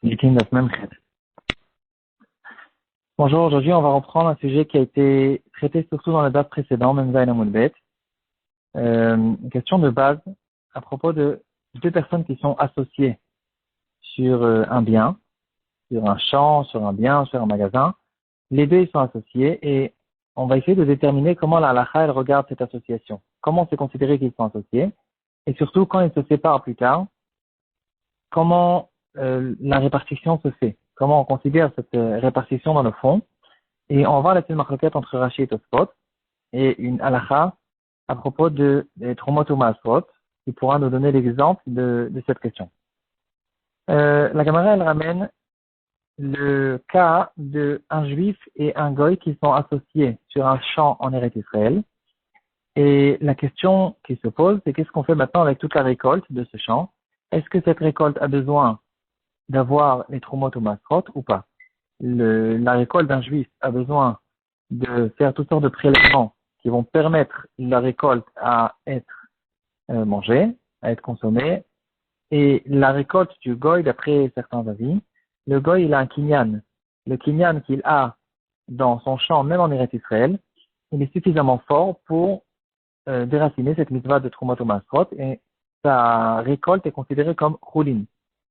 Meeting de semaine. Bonjour, aujourd'hui on va reprendre un sujet qui a été traité surtout dans le DAF précédent, Memzaïn Amoulbet. Une question de base à propos de deux personnes qui sont associées sur un bien, sur un champ, sur un bien, sur un magasin. Les deux ils sont associés et on va essayer de déterminer comment la halakha elle regarde cette association. Comment c'est considéré qu'ils sont associés et surtout quand ils se séparent plus tard, comment la répartition se fait. Comment on considère cette répartition dans le fond. Et on va voir la marloquette entre Rashi et Tosfot et une halakha à propos de Trumot ou Maasrot qui pourra nous donner l'exemple de cette question. La Gemara elle ramène le cas de un juif et un goy qui sont associés sur un champ en Eretz Israël. Et la question qui se pose, c'est qu'est-ce qu'on fait maintenant avec toute la récolte de ce champ? Est-ce que cette récolte a besoin d'avoir les Trumot ou Maasrot ou pas? La récolte d'un juif a besoin de faire toutes sortes de prélèvements qui vont permettre la récolte à être mangée, à être consommée. Et la récolte du goy, d'après certains avis, le goy, il a un kinyan. Le kinyan qu'il a dans son champ, même en Eretz Israël, il est suffisamment fort pour déraciner cette mitzvah de Trumot ou Maasrot et sa récolte est considérée comme choulin.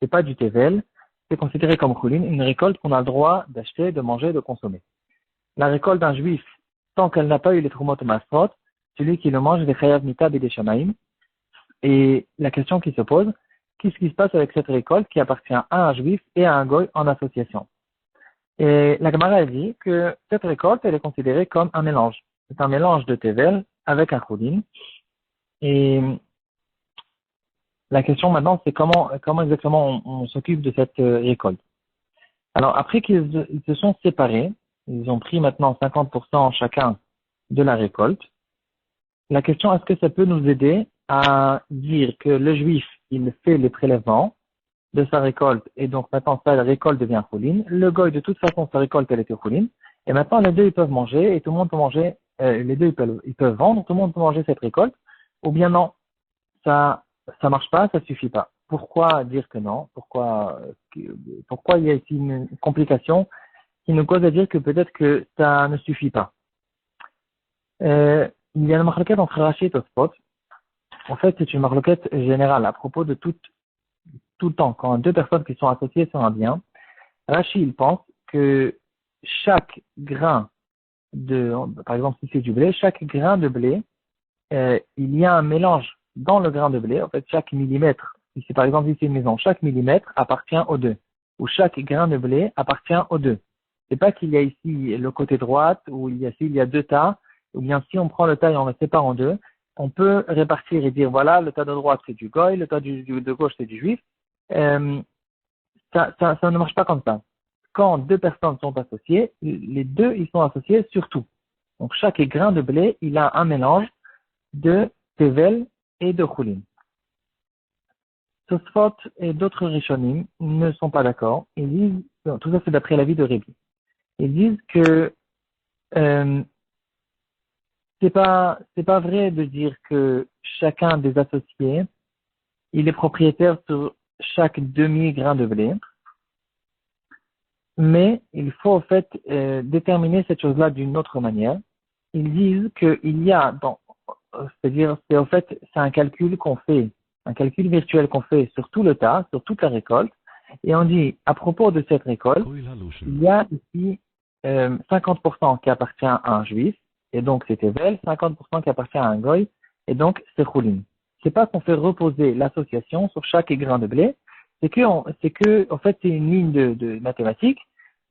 C'est pas du tevel, c'est considéré comme choulin, une récolte qu'on a le droit d'acheter, de manger, de consommer. La récolte d'un juif, tant qu'elle n'a pas eu les Trumot ou Maasrot, celui qui le mange est chayav mitab et des shamaim. Et la question qui se pose, qu'est-ce qui se passe avec cette récolte qui appartient à un juif et à un goy en association? Et la Gemara dit que cette récolte, elle est considérée comme un mélange. C'est un mélange de tevel avec un choulin. Et la question maintenant, c'est comment exactement on s'occupe de cette récolte. Alors, après qu'ils se sont séparés, ils ont pris maintenant 50% chacun de la récolte. La question, est-ce que ça peut nous aider à dire que le juif, il fait les prélèvements de sa récolte et donc maintenant sa récolte devient choulin. Le goy, de toute façon, sa récolte, elle était choulin. Et maintenant, les deux, ils peuvent manger et tout le monde peut manger, les deux, ils peuvent vendre, tout le monde peut manger cette récolte. Ou bien non, ça marche pas, ça suffit pas. Pourquoi dire que non? Pourquoi il y a ici une complication qui nous cause à dire que peut-être que ça ne suffit pas? Il y a une marloquette entre Rashi et Tosfot. En fait, c'est une marloquette générale à propos de tout le temps. Quand deux personnes qui sont associées sur un bien, Rashi, il pense que chaque grain par exemple, si c'est du blé, chaque grain de blé, il y a un mélange dans le grain de blé. En fait, chaque millimètre, si par exemple ici une maison, chaque millimètre appartient aux deux. Ou chaque grain de blé appartient aux deux. C'est pas qu'il y a ici le côté droite, ou il y a deux tas, ou bien si on prend le tas et on le sépare en deux, on peut répartir et dire voilà, le tas de droite c'est du goy, le tas de gauche c'est du juif. Ça ne marche pas comme ça. Quand deux personnes sont associées, les deux ils sont associés sur tout. Donc chaque grain de blé, il a un mélange de tevel et de choulin. Tosfot et d'autres rishonim ne sont pas d'accord. Ils disent, tout ça c'est d'après l'avis de Rébi. Ils disent que c'est pas vrai de dire que chacun des associés il est propriétaire sur chaque demi-grain de blé, mais il faut en fait déterminer cette chose-là d'une autre manière. Ils disent qu'il y a c'est-à-dire c'est un calcul qu'on fait, un calcul virtuel qu'on fait sur tout le tas, sur toute la récolte, et on dit à propos de cette récolte, il y a ici 50% qui appartient à un juif, et donc c'est tevel, 50% qui appartient à un goy, et donc c'est choulin. C'est pas qu'on fait reposer l'association sur chaque grain de blé, c'est que en fait c'est une ligne de mathématiques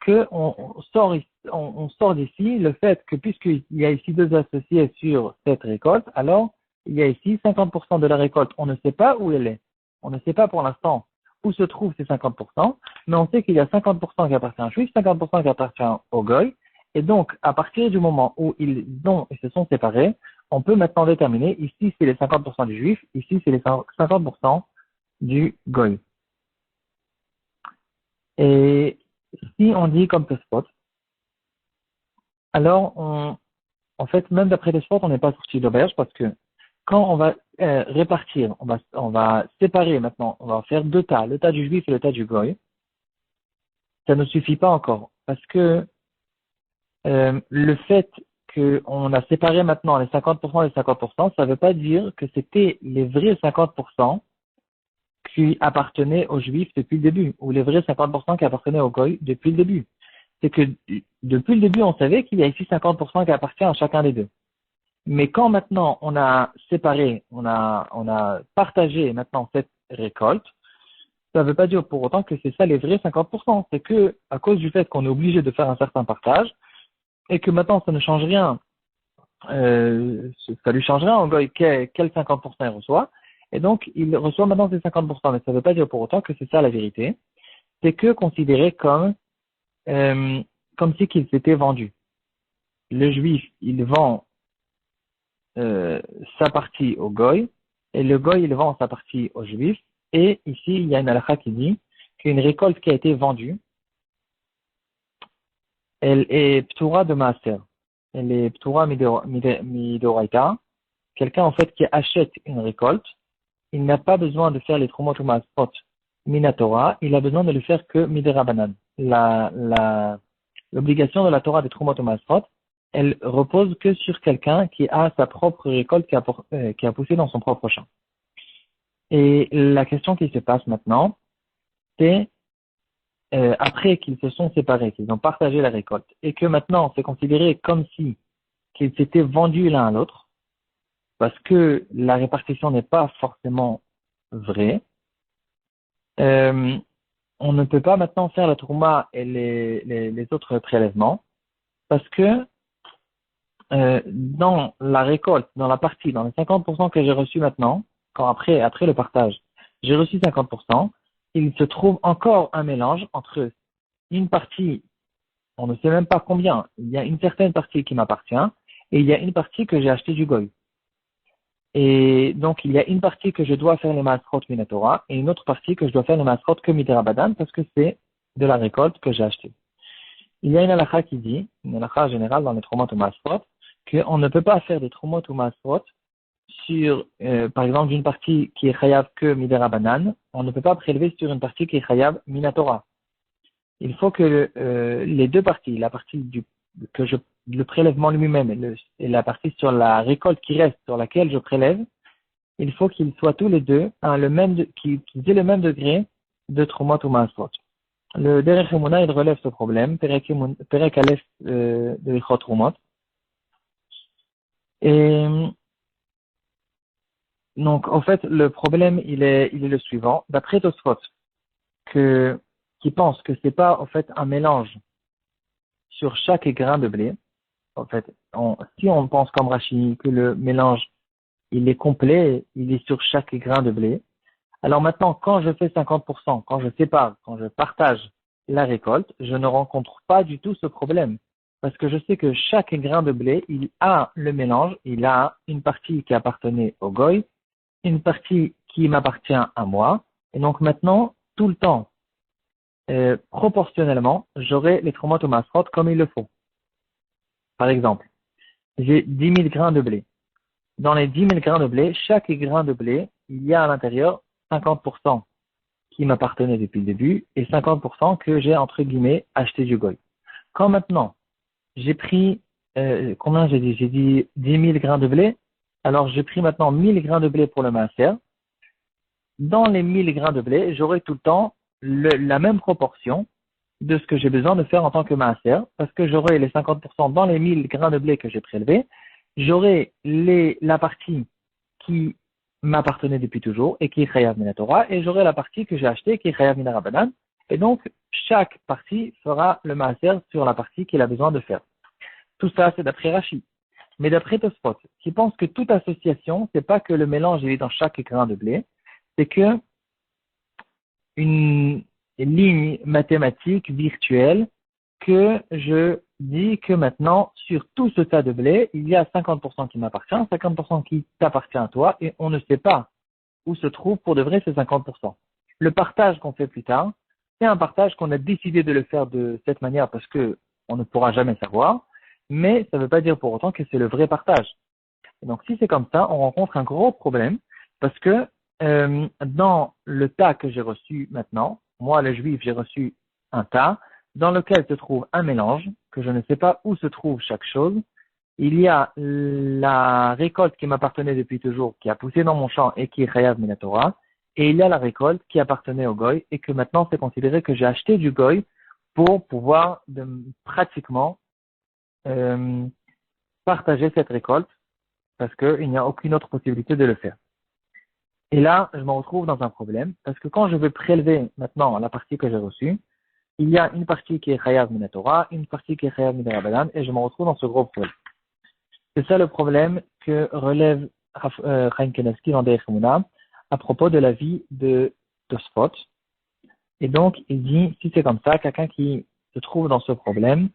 que on sort d'ici le fait que puisqu'il y a ici deux associés sur cette récolte, alors il y a ici 50% de la récolte. On ne sait pas où elle est. On ne sait pas pour l'instant où se trouvent ces 50%, mais on sait qu'il y a 50% qui appartient à un juif, 50% qui appartient au goy, et donc à partir du moment où ils se sont séparés, on peut maintenant déterminer ici c'est les 50% du juif, ici c'est les 50% du goy. Et si on dit comme Tosfot, alors en fait, même d'après les sports, on n'est pas sorti d'auberge parce que quand on va répartir, on va séparer maintenant, on va faire deux tas, le tas du juif et le tas du goy. ça ne suffit pas encore. Parce que le fait qu'on a séparé maintenant les 50% des 50%, ça ne veut pas dire que c'était les vrais 50% qui appartenaient aux Juifs depuis le début, ou les vrais 50% qui appartenaient aux Goy depuis le début. C'est que depuis le début, on savait qu'il y a ici 50% qui appartient à chacun des deux. Mais quand maintenant on a séparé, on a partagé maintenant cette récolte, ça ne veut pas dire pour autant que c'est ça les vrais 50%. C'est que à cause du fait qu'on est obligé de faire un certain partage et que maintenant ça ne change rien, ça lui change rien en Goy quel 50% il reçoit. Et donc il reçoit maintenant ces 50%. Mais ça ne veut pas dire pour autant que c'est ça la vérité. C'est que considéré comme si qu'il s'était vendu. Le juif, il vend sa partie au goy, et le goy, il vend sa partie au juif. Et ici, il y a une halakha qui dit qu'une récolte qui a été vendue, elle est ptoura de maaser. Elle est ptoura midoraita. Quelqu'un, en fait, qui achète une récolte, il n'a pas besoin de faire les trumot ou maaspot minatora, il a besoin de le faire que miderabanan. L'obligation de la Torah des trumot ou maaspot, elle repose que sur quelqu'un qui a sa propre récolte qui a poussé dans son propre champ. Et la question qui se passe maintenant, c'est après qu'ils se sont séparés, qu'ils ont partagé la récolte, et que maintenant c'est considéré comme si qu'ils s'étaient vendus l'un à l'autre, parce que la répartition n'est pas forcément vraie, on ne peut pas maintenant faire la trouma et les autres prélèvements, parce que dans la récolte, dans la partie, dans les 50% que j'ai reçus maintenant, après le partage, j'ai reçu 50%, il se trouve encore un mélange entre une partie, on ne sait même pas combien, il y a une certaine partie qui m'appartient, et il y a une partie que j'ai achetée du goy. Et donc, il y a une partie que je dois faire les masrot minatora, et une autre partie que je dois faire les masrot que midrabadan, parce que c'est de la récolte que j'ai achetée. Il y a une halakha qui dit, une halakha générale dans les trumot ou masrot, qu'on ne peut pas faire des trumot ou masrot sur, par exemple, d'une partie qui est chayav que midera on ne peut pas prélever sur une partie qui est chayav minatora. Il faut que les deux parties, la partie le prélèvement lui-même et la partie sur la récolte qui reste, sur laquelle je prélève, il faut qu'ils soient tous les deux qu'ils aient le même degré de trumot ou masrot. Le Derech Emunah, il relève ce problème, Perek Aleph de Ichot Trumot. Et donc, en fait, le problème, il est le suivant. D'après Tosfot, qui pense que c'est pas, en fait, un mélange sur chaque grain de blé. En fait, si on pense comme Rashi que le mélange, il est complet, il est sur chaque grain de blé. Alors maintenant, quand je fais 50%, quand je sépare, quand je partage la récolte, je ne rencontre pas du tout ce problème. Parce que je sais que chaque grain de blé, il a le mélange, il a une partie qui appartenait au goy, une partie qui m'appartient à moi. Et donc maintenant, tout le temps, proportionnellement, j'aurai les trumot ou masrot comme il le faut. Par exemple, j'ai 10 000 grains de blé. Dans les 10 000 grains de blé, chaque grain de blé, il y a à l'intérieur 50% qui m'appartenait depuis le début et 50% que j'ai, entre guillemets, acheté du goy. Quand maintenant, j'ai pris, combien j'ai dit? J'ai dit 10 000 grains de blé. Alors, j'ai pris maintenant 1000 grains de blé pour le maaser. Dans les 1000 grains de blé, j'aurai tout le temps la même proportion de ce que j'ai besoin de faire en tant que maaser, parce que j'aurai les 50% dans les 1000 grains de blé que j'ai prélevés, j'aurai la partie qui m'appartenait depuis toujours et qui est chayav minatora, et j'aurai la partie que j'ai achetée qui est chayav minarabanan, et donc chaque partie fera le maaser sur la partie qu'il a besoin de faire. Tout ça, c'est d'après Rashi. Mais d'après Tosfot, qui pense que toute association, c'est pas que le mélange il est dans chaque grain de blé, c'est que une ligne mathématique virtuelle que je dis que maintenant, sur tout ce tas de blé, il y a 50% qui m'appartient, 50% qui t'appartient à toi, et on ne sait pas où se trouve pour de vrai ces 50%. Le partage qu'on fait plus tard, c'est un partage qu'on a décidé de le faire de cette manière parce que on ne pourra jamais savoir, mais ça ne veut pas dire pour autant que c'est le vrai partage. Et donc si c'est comme ça, on rencontre un gros problème parce que dans le tas que j'ai reçu maintenant, moi le juif j'ai reçu un tas, dans lequel se trouve un mélange, que je ne sais pas où se trouve chaque chose. Il y a la récolte qui m'appartenait depuis toujours, qui a poussé dans mon champ et qui est Chayav Minatora, et il y a la récolte qui appartenait au Goy et que maintenant c'est considéré que j'ai acheté du Goy pour pouvoir pratiquement euh, partager cette récolte parce qu'il n'y a aucune autre possibilité de le faire. Et là, je me retrouve dans un problème parce que quand je vais prélever maintenant la partie que j'ai reçue, il y a une partie qui est Chayav Minatora, une partie qui est Chayav Minarabanan et je me retrouve dans ce gros problème. C'est ça le problème que relève Chaim Kanevsky dans Derech Emunah à propos de la vie de Tosfot. Et donc, il dit, si c'est comme ça, quelqu'un qui se trouve dans ce problème,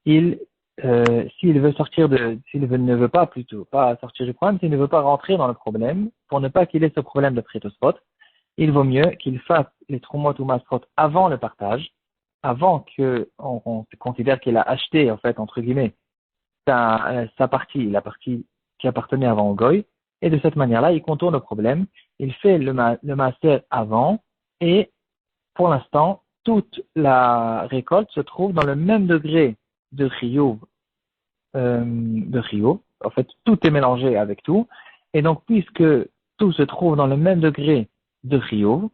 s'il veut sortir ne veut pas plutôt, pas sortir du problème, s'il ne veut pas rentrer dans le problème, pour ne pas qu'il ait ce problème de Tosfot, il vaut mieux qu'il fasse les Trumot ou Masrot avant le partage, avant qu'on considère qu'il a acheté, en fait, entre guillemets, sa partie, la partie qui appartenait avant au Goy, et de cette manière-là, il contourne le problème, il fait le maaser avant, et pour l'instant, toute la récolte se trouve dans le même degré de Rio, En fait, tout est mélangé avec tout, et donc puisque tout se trouve dans le même degré de Rio,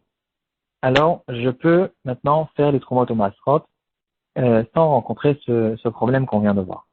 alors je peux maintenant faire les Trumot au Masrot sans rencontrer ce problème qu'on vient de voir.